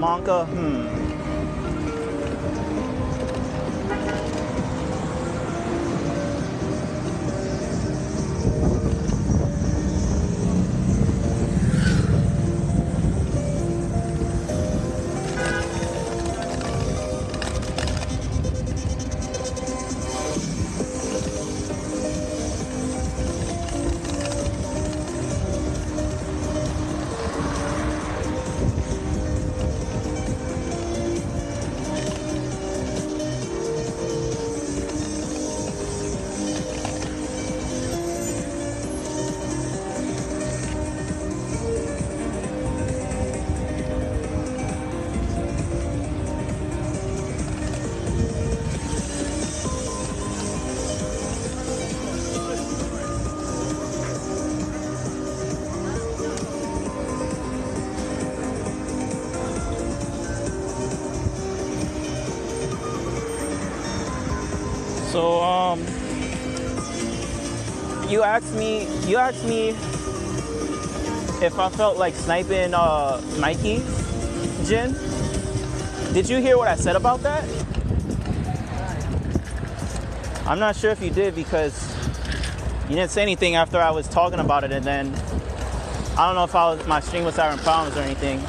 Salamanca. So you asked me if I felt like sniping Miekii, Jin. Did you hear what I said about that? I'm not sure if you did, because you didn't say anything after I was talking about it, and then I don't know if my stream was having problems or anything.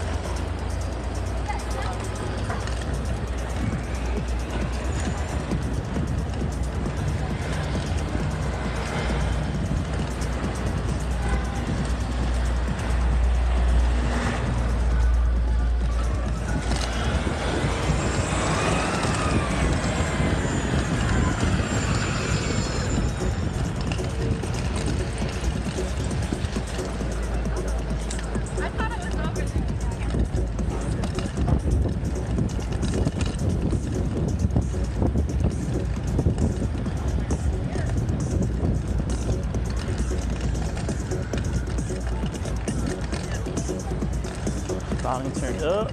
Volume turned up.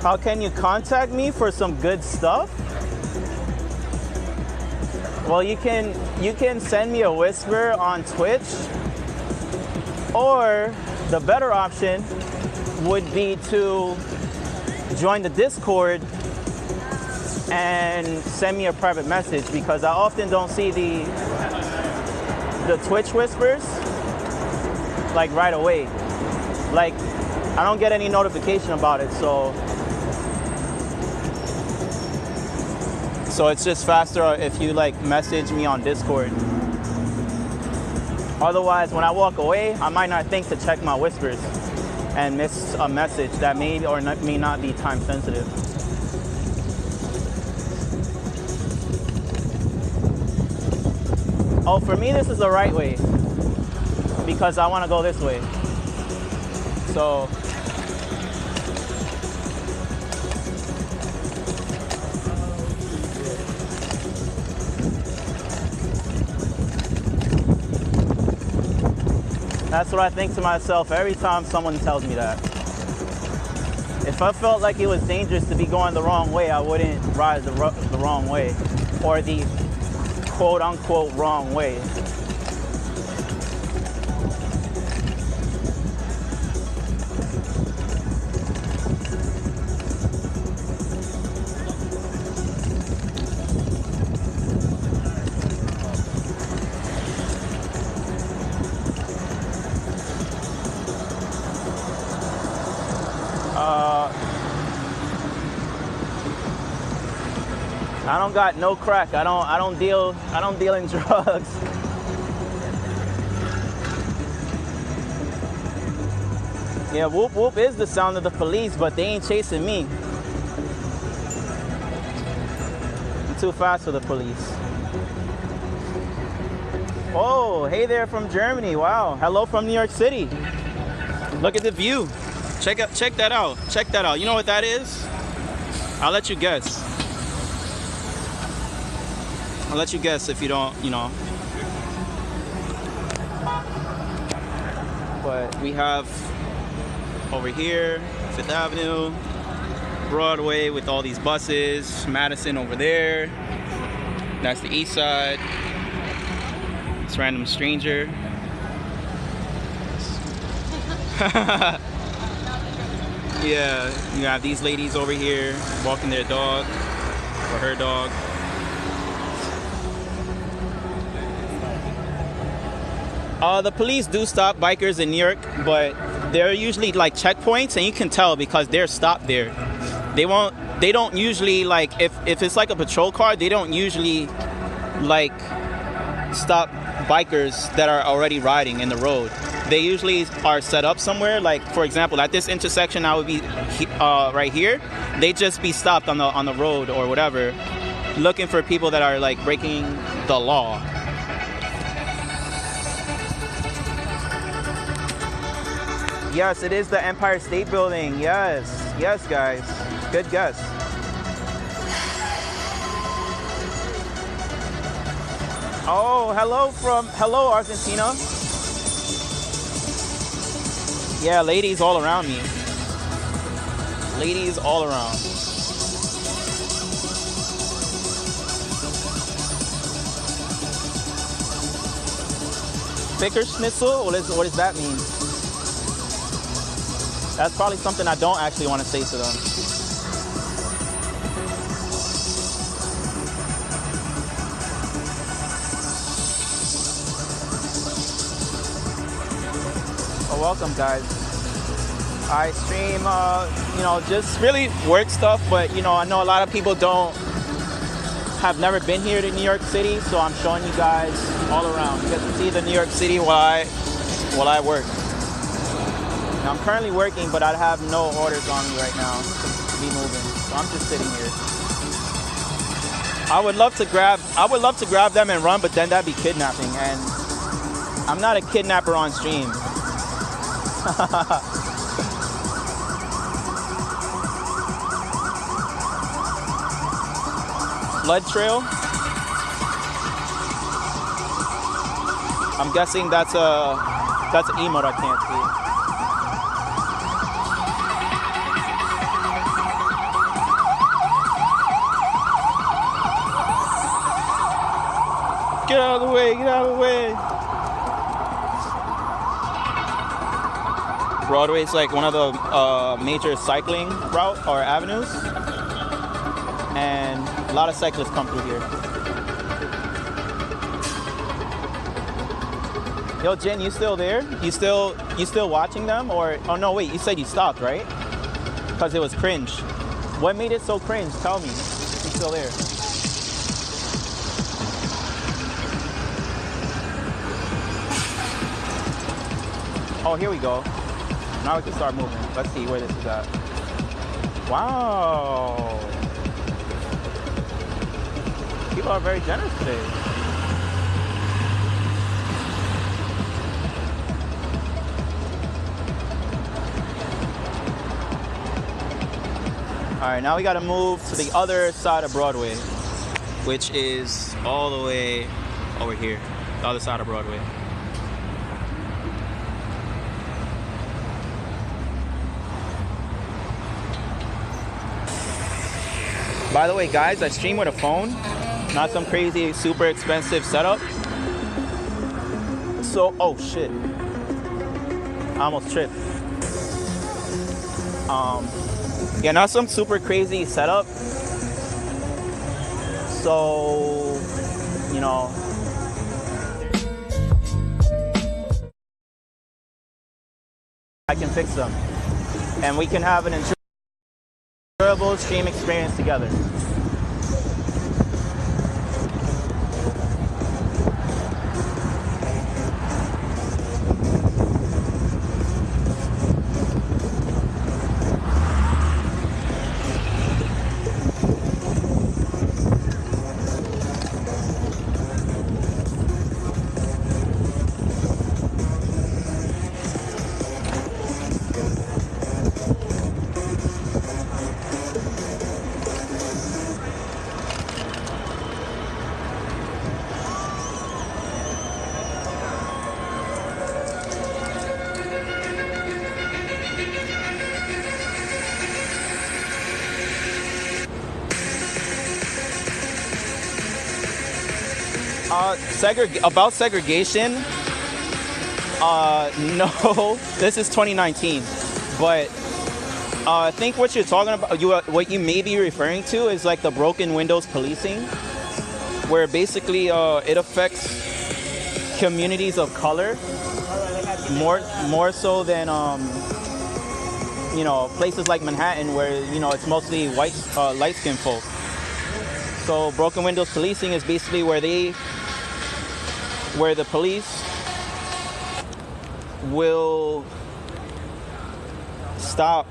How can you contact me for some good stuff? Well, you can send me a whisper on Twitch, or the better option would be to join the Discord and send me a private message, because I often don't see the Twitch whispers like right away. Like, I don't get any notification about it, so it's just faster if you like message me on Discord. Otherwise, when I walk away, I might not think to check my whispers and miss a message that may or may not be time sensitive. Oh, for me, this is the right way, because I want to go this way. So that's what I think to myself every time someone tells me that. If I felt like it was dangerous to be going the wrong way, I wouldn't ride the wrong way, or the quote-unquote wrong way. I don't got no crack. I don't deal in drugs. Yeah, whoop whoop is the sound of the police, but they ain't chasing me. too fast for the police. Oh, hey there from Germany. Wow. Hello from New York City. Look at the view. Check that out. Check that out. You know what that is? I'll let you guess. I'll let you guess if you don't, you know. But we have over here, 5th Avenue, Broadway with all these buses, Madison over there. That's the east side. This random stranger. Yeah, you have these ladies over here walking their dog or her dog. The police do stop bikers in New York, but they're usually like checkpoints, and you can tell because they're stopped there. They don't usually, like, if it's like a patrol car, they don't usually like stop bikers that are already riding in the road. They usually are set up somewhere, like for example at this intersection I would be right here. They just be stopped on the road or whatever, looking for people that are like breaking the law. Yes, it is the Empire State Building. Yes, yes, guys. Good guess. Oh, hello, Argentina. Yeah, ladies all around me. Ladies all around. Fickerschnitzel? What does that mean? That's probably something I don't actually want to say to them. Oh, welcome, guys. I stream, you know, just really work stuff, but you know, I know a lot of people have never been here to New York City, so I'm showing you guys all around. You get to see the New York City while I work. Now, I'm currently working, but I have no orders on me right now to be moving, so I'm just sitting here. I would love to grab them and run, but then that'd be kidnapping, and I'm not a kidnapper on stream. Blood trail. I'm guessing that's an emote I can't see. Get out of the way, get out of the way. Broadway is like one of the major cycling route or avenues, and a lot of cyclists come through here. Yo, Jen, you still there? You still watching them? Or, oh no, wait, you said you stopped, right? Because it was cringe. What made it so cringe? Tell me. You're still there. Oh, here we go. Now we can start moving. Let's see where this is at. Wow. People are very generous today. All right, now we got to move to the other side of Broadway, which is all the way over here, the other side of Broadway. By the way, guys, I stream with a phone, not some crazy, super expensive setup. So, oh shit, I almost tripped. Yeah, not some super crazy setup. So, you know, I can fix them, and we can have an enjoyable stream experience together. About segregation, no, this is 2019, but I think what you're talking about, what you may be referring to is like the broken windows policing, where basically it affects communities of color more so than you know, places like Manhattan, where, you know, it's mostly white light-skinned folk. So broken windows policing is basically where the police will stop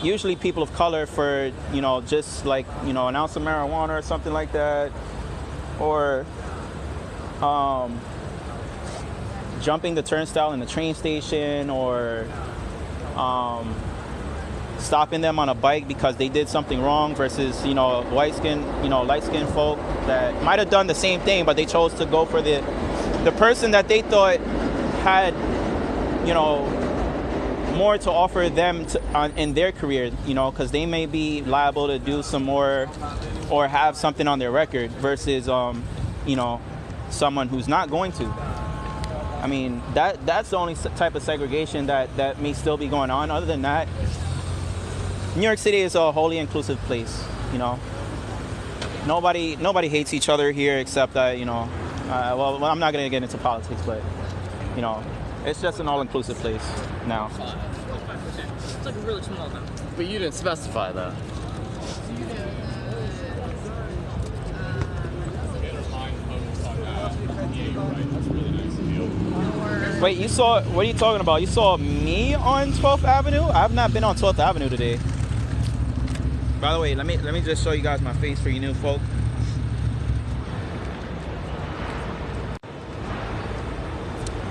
usually people of color for, you know, just like, you know, an ounce of marijuana or something like that, or jumping the turnstile in the train station, or stopping them on a bike because they did something wrong, versus, you know, light-skinned folk that might have done the same thing, but they chose to go for the person that they thought had, you know, more to offer them in their career, you know, because they may be liable to do some more or have something on their record, versus, you know, someone who's not going to. I mean, that's the only type of segregation that may still be going on. Other than that, New York City is a wholly inclusive place, you know. Nobody hates each other here, except that, you know, well, I'm not going to get into politics, but, you know, it's just an all-inclusive place now. It's like a really small town. But you didn't specify that. Wait, what are you talking about? You saw me on 12th Avenue? I've not been on 12th Avenue today. By the way, let me just show you guys my face for you new folk.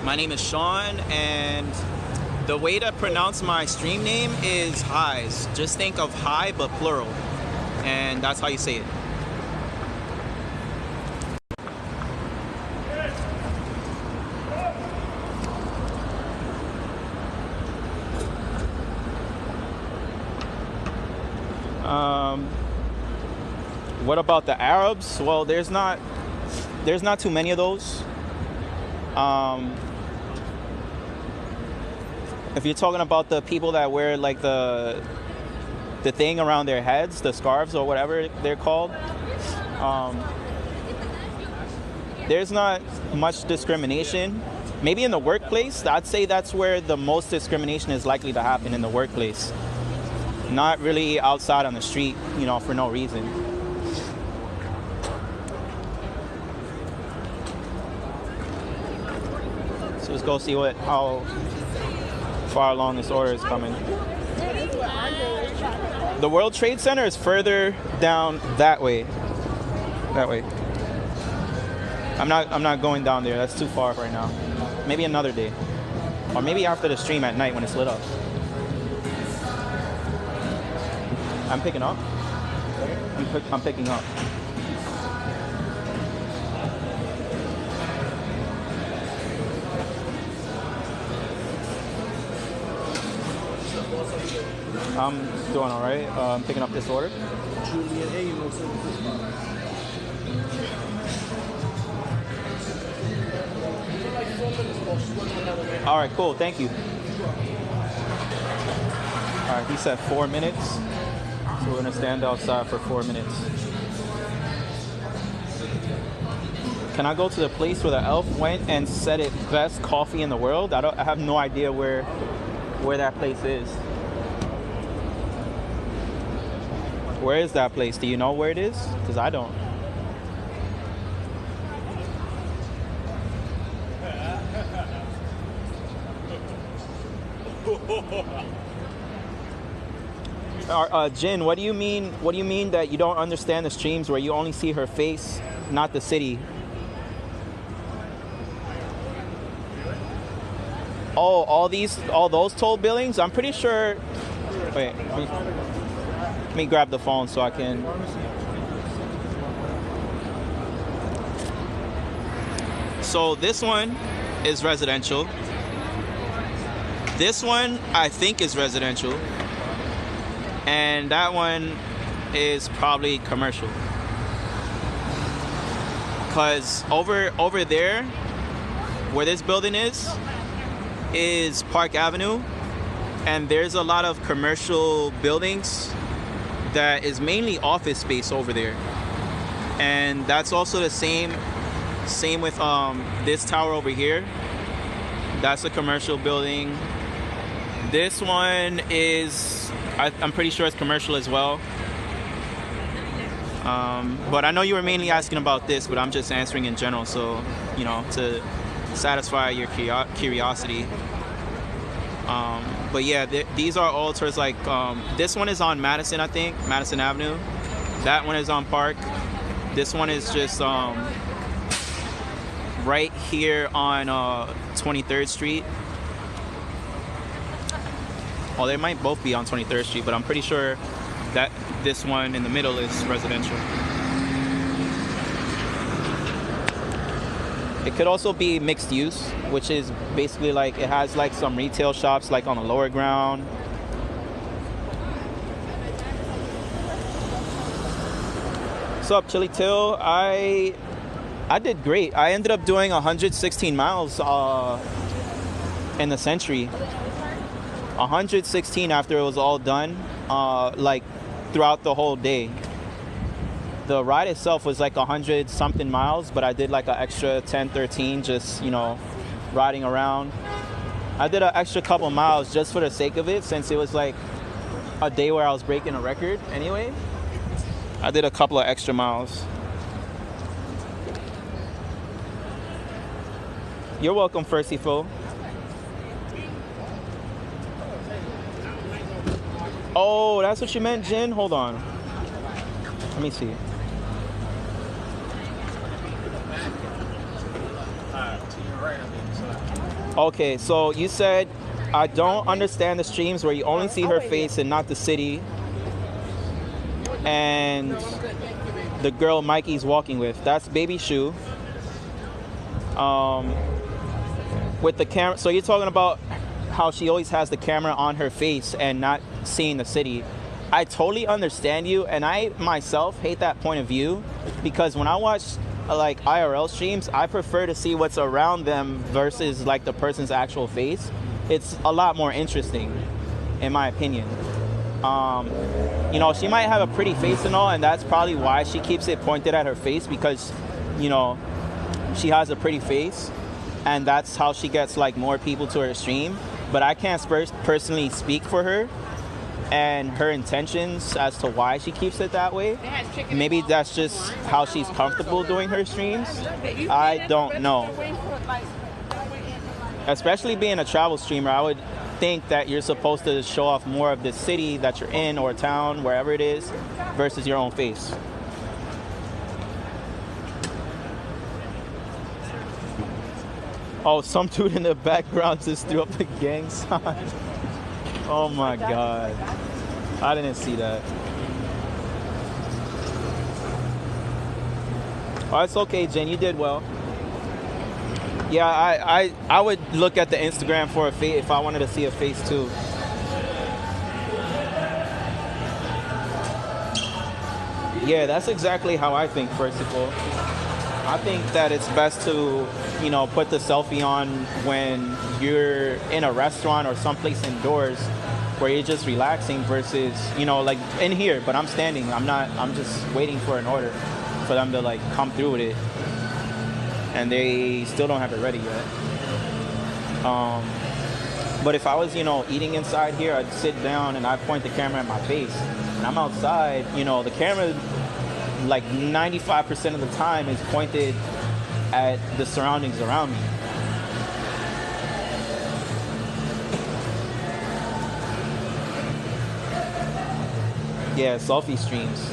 My name is Sean, and the way to pronounce my stream name is Highs. Just think of high but plural, and that's how you say it. What about the Arabs? Well, there's not too many of those. If you're talking about the people that wear like the thing around their heads, the scarves or whatever they're called, there's not much discrimination. Maybe in the workplace, I'd say that's where the most discrimination is likely to happen, in the workplace. Not really outside on the street, you know, for no reason. So let's go see how far along this order is coming. The World Trade Center is further down that way. That way. I'm not going down there. That's too far right now. Maybe another day, or maybe after the stream at night when it's lit up. I'm picking up. I'm picking up. I'm doing all right. I'm picking up this order. All right, cool. Thank you. All right, he said 4 minutes. So we're gonna stand outside for 4 minutes. Can I go to the place where the elf went and said it best coffee in the world? I have no idea where that place is. Where is that place? Do you know where it is? Because I don't. Jin, what do you mean? What do you mean that you don't understand the streams where you only see her face, not the city? Oh, all those toll billings? I'm pretty sure. Wait, let me grab the phone so I can. So this one is residential. This one I think is residential. And that one is probably commercial. Because over there, where this building is Park Avenue, and there's a lot of commercial buildings that is mainly office space over there. And that's also the same with this tower over here. That's a commercial building. This one is, I'm pretty sure it's commercial as well. But I know you were mainly asking about this, but I'm just answering in general, so, you know, to satisfy your curiosity. But yeah, these are all towards like, this one is on Madison, I think, Madison Avenue. That one is on Park. This one is just right here on 23rd Street. Oh, they might both be on 23rd Street, but I'm pretty sure that this one in the middle is residential. It could also be mixed use, which is basically like it has like some retail shops like on the lower ground. What's up, Chili Till? I did great. I ended up doing 116 miles in the Century. 116 after it was all done, like throughout the whole day. The ride itself was like 100 something miles, but I did like an extra 10, 13 just, you know, riding around. I did an extra couple miles just for the sake of it, since it was like a day where I was breaking a record anyway. I did a couple of extra miles. You're welcome, Fursiful. Oh, that's what you meant, Jin? Hold on. Let me see. Okay, so you said, I don't understand the streams where you only see her face and not the city. And the girl Miekie's walking with. That's babyshu888. With the camera, so you're talking about how she always has the camera on her face and not seeing the city. I totally understand you, and I myself hate that point of view, because when I watch like IRL streams, I prefer to see what's around them versus like the person's actual face. It's a lot more interesting, in my opinion. You know, she might have a pretty face and all, and that's probably why she keeps it pointed at her face, because, you know, she has a pretty face, and that's how she gets like more people to her stream. But I can't personally speak for her and her intentions as to why she keeps it that way. Maybe that's just how she's comfortable doing her streams. I don't know. Especially being a travel streamer, I would think that you're supposed to show off more of the city that you're in, or town, wherever it is, versus your own face. Oh, some dude in the background just threw up a gang sign. Oh my God. I didn't see that. Oh, it's okay, Jen. You did well. Yeah, I would look at the Instagram for a face if I wanted to see a face too. Yeah, that's exactly how I think, first of all. I think that it's best to, you know, put the selfie on when you're in a restaurant or someplace indoors where you're just relaxing, versus, you know, like in here, but I'm standing. I'm just waiting for an order for them to like come through with it. And they still don't have it ready yet. But if I was, you know, eating inside here, I'd sit down and I'd point the camera at my face. And I'm outside, you know, the camera, like 95% of the time, is pointed at the surroundings around me. Yeah, selfie streams.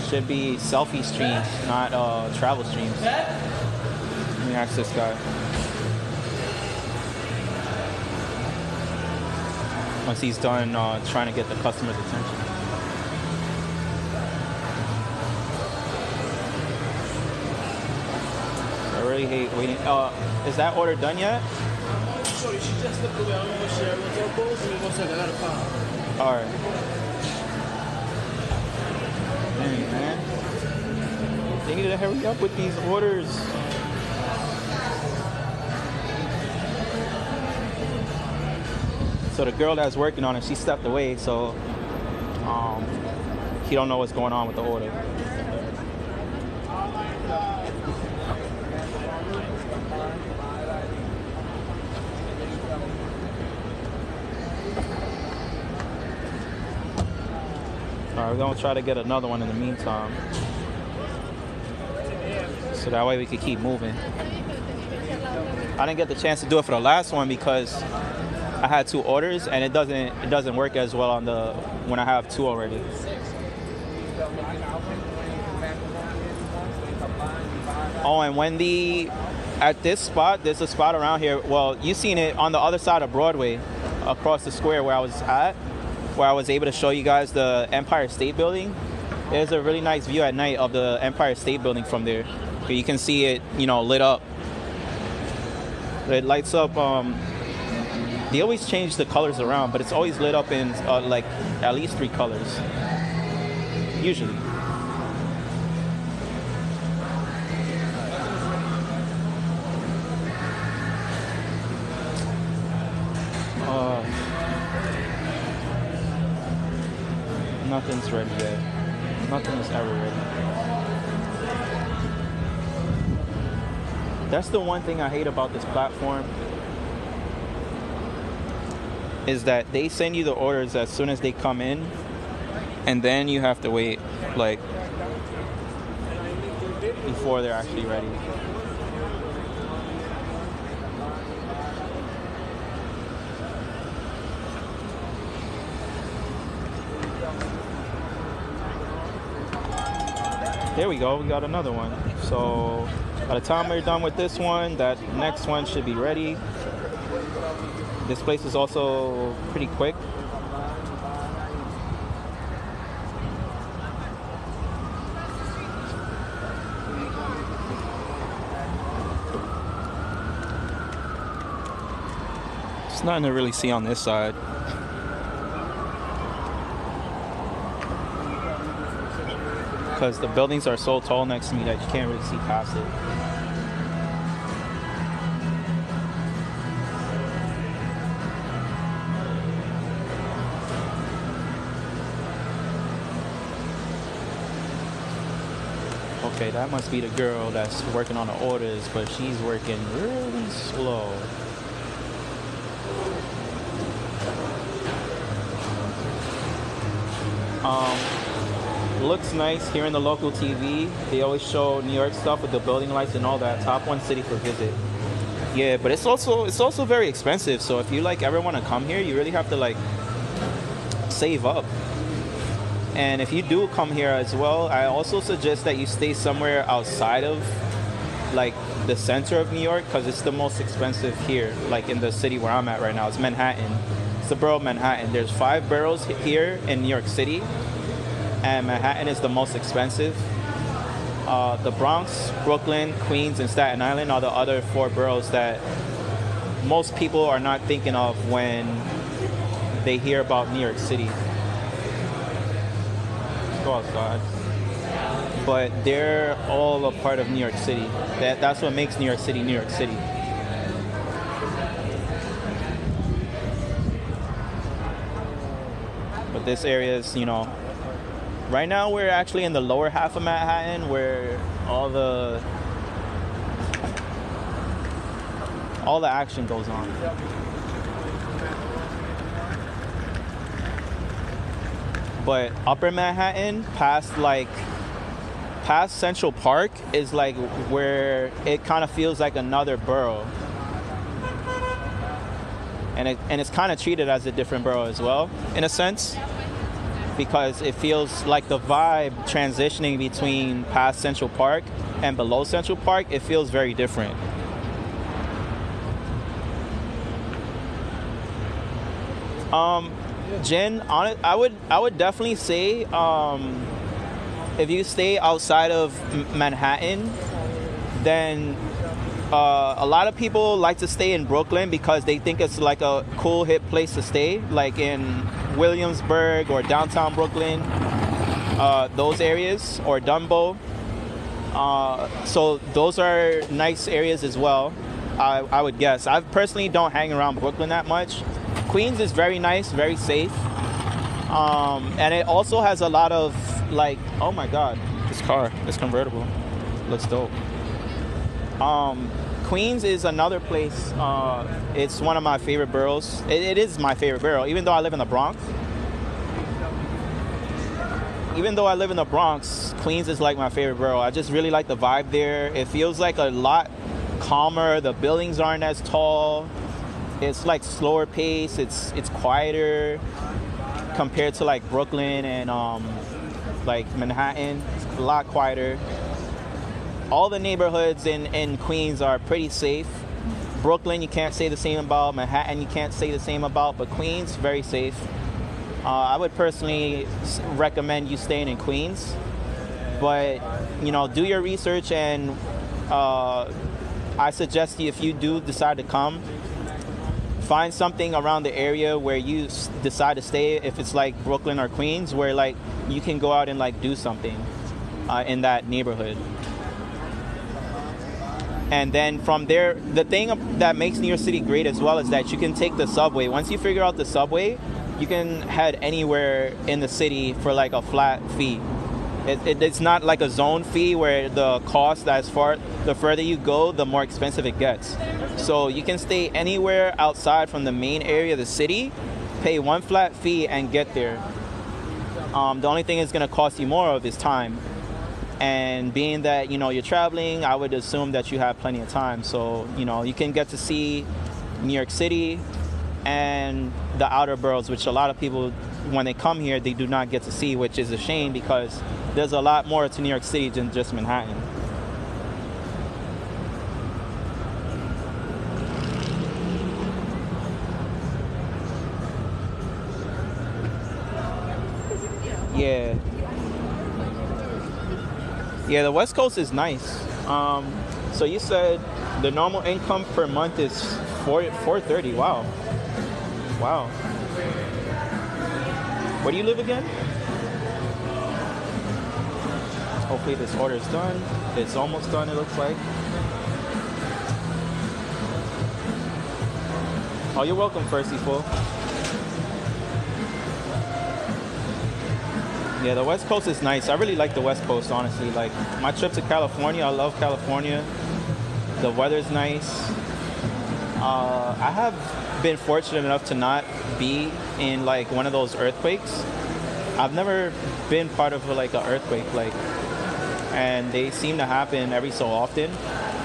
Should be selfie streams, not travel streams. Let me ask this guy. Once he's done trying to get the customer's attention. I really hate waiting. Is that order done yet? Sorry, she just stepped away. I'm gonna share with her both, and one second, I got a call. Alright. Dang, man. They need to hurry up with these orders. So the girl that's working on it, she stepped away, so he don't know what's going on with the order. Alright, we're gonna try to get another one in the meantime. So that way we could keep moving. I didn't get the chance to do it for the last one because I had 2 orders and it doesn't work as well on the when I have 2 already. Oh, and when at this spot, there's a spot around here. Well, you seen it on the other side of Broadway, across the square where I was at, where I was able to show you guys the Empire State Building. There's a really nice view at night of the Empire State Building from there. You can see it, lit up. It lights up. They always change the colors around, but it's always lit up in like at least 3 colors, usually. Nothing's ready yet. Nothing is ever ready. That's the one thing I hate about this platform, is that they send you the orders as soon as they come in, and then you have to wait, like, before they're actually ready. There we go, we got another one. So by the time we're done with this one, that next one should be ready. This place is also pretty quick. There's nothing to really see on this side. Because the buildings are so tall next to me that you can't really see past it. Okay, that must be the girl that's working on the orders, but she's working really slow. Looks nice here in the local TV. They always show New York stuff with the building lights and all that. Top 1 city for visit. Yeah, but it's also very expensive. So if you ever want to come here, you really have to save up. And if you do come here as well, I also suggest that you stay somewhere outside of the center of New York, because it's the most expensive here. In the city where I'm at right now, it's Manhattan. It's the borough of Manhattan. There's 5 boroughs here in New York City, and Manhattan is the most expensive. The Bronx, Brooklyn, Queens, and Staten Island are the other 4 boroughs that most people are not thinking of when they hear about New York City. Go outside. But they're all a part of New York City. That's what makes New York City, New York City. But this area is, right now we're actually in the lower half of Manhattan, where all the action goes on. But upper Manhattan, past Central Park, is where it kind of feels like another borough. And it's kind of treated as a different borough as well, in a sense, because it feels like the vibe transitioning between past Central Park and below Central Park, it feels very different. Jen, I would definitely say if you stay outside of Manhattan, then a lot of people like to stay in Brooklyn because they think it's a cool, hip place to stay, in Williamsburg or downtown Brooklyn, those areas, or Dumbo. So those are nice areas as well, I would guess. I personally don't hang around Brooklyn that much. Queens is very nice, very safe. And it also has a lot of, like, oh my God, this car, this convertible, looks dope. Queens is another place. It's one of my favorite boroughs. It is my favorite borough, even though I live in the Bronx. Queens is like my favorite borough. I just really like the vibe there. It feels like a lot calmer. The buildings aren't as tall. It's like slower pace. It's quieter compared to like Brooklyn and like Manhattan. It's a lot quieter. All the neighborhoods in Queens are pretty safe. Brooklyn, you can't say the same about. Manhattan, you can't say the same about. But Queens, very safe. I would personally recommend you staying in Queens. But, you know, do your research, and I suggest you, if you do decide to come, find something around the area where you decide to stay. If it's like Brooklyn or Queens, where like you can go out and like do something in that neighborhood. And then from there, the thing that makes New York City great as well is that you can take the subway. Once you figure out the subway, you can head anywhere in the city for like a flat fee. It's not like a zone fee where the cost, the further you go, the more expensive it gets. So you can stay anywhere outside from the main area of the city, pay one flat fee, and get there. The only thing it's going to cost you more of is time. And being that, you know, you're traveling, I would assume that you have plenty of time. So, you know, you can get to see New York City and the outer boroughs, which a lot of people, when they come here, they do not get to see, which is a shame because there's a lot more to New York City than just Manhattan. Yeah. Yeah, the West Coast is nice. So you said the normal income per month is $430. Wow. Wow. Where do you live again? Hopefully this order is done. It's almost done, it looks like. Oh, you're welcome, Firsty Fool. Yeah, the West Coast is nice. I really like the West Coast, honestly. Like, my trip to California, I love California. The weather's nice. I have been fortunate enough to not be in, like, one of those earthquakes. I've never been part of, like, an earthquake, like, and they seem to happen every so often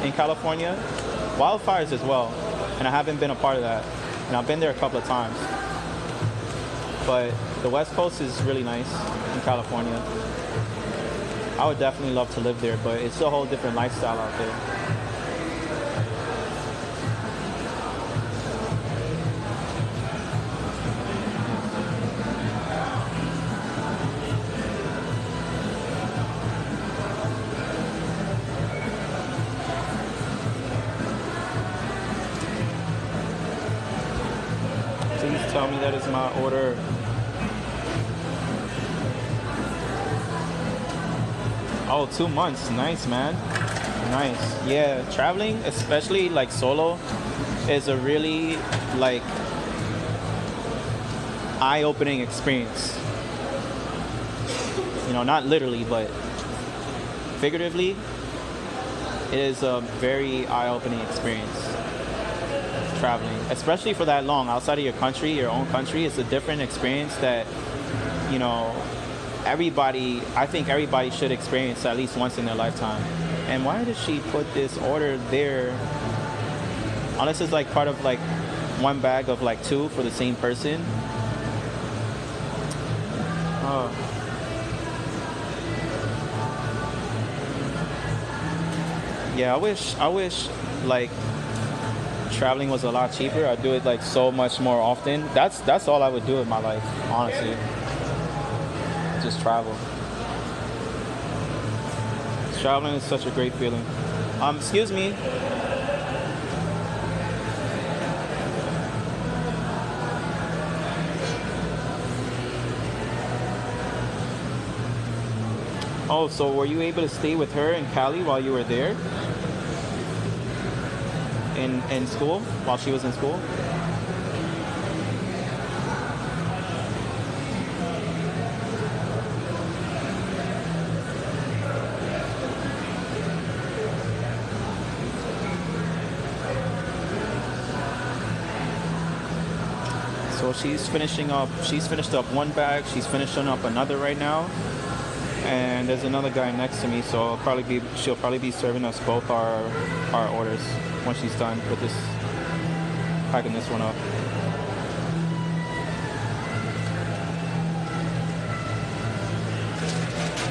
in California. Wildfires as well, and I haven't been a part of that. And I've been there a couple of times. But the West Coast is really nice in California. I would definitely love to live there, but it's a whole different lifestyle out there. Please tell me that is my order. Oh, 2 months. Nice, man. Nice. Yeah, traveling, especially like solo, is a really like eye-opening experience. You know, not literally, but figuratively, it is a very eye-opening experience. Traveling, especially for that long outside of your country, your own country, it's a different experience that, you know, I think everybody should experience at least once in their lifetime. And why did she put this order there? Unless it's like part of like one bag of like two for the same person. Oh. Yeah, I wish like traveling was a lot cheaper. I'd do it like so much more often. That's all I would do in my life, honestly. Just travel. Traveling is such a great feeling. Excuse me. Oh, so were you able to stay with her in Cali while you were there? In school? While she was in school? So she's finished up one bag, she's finishing up another right now. And there's another guy next to me, so she'll probably be serving us both our orders once she's done with this, packing this one up.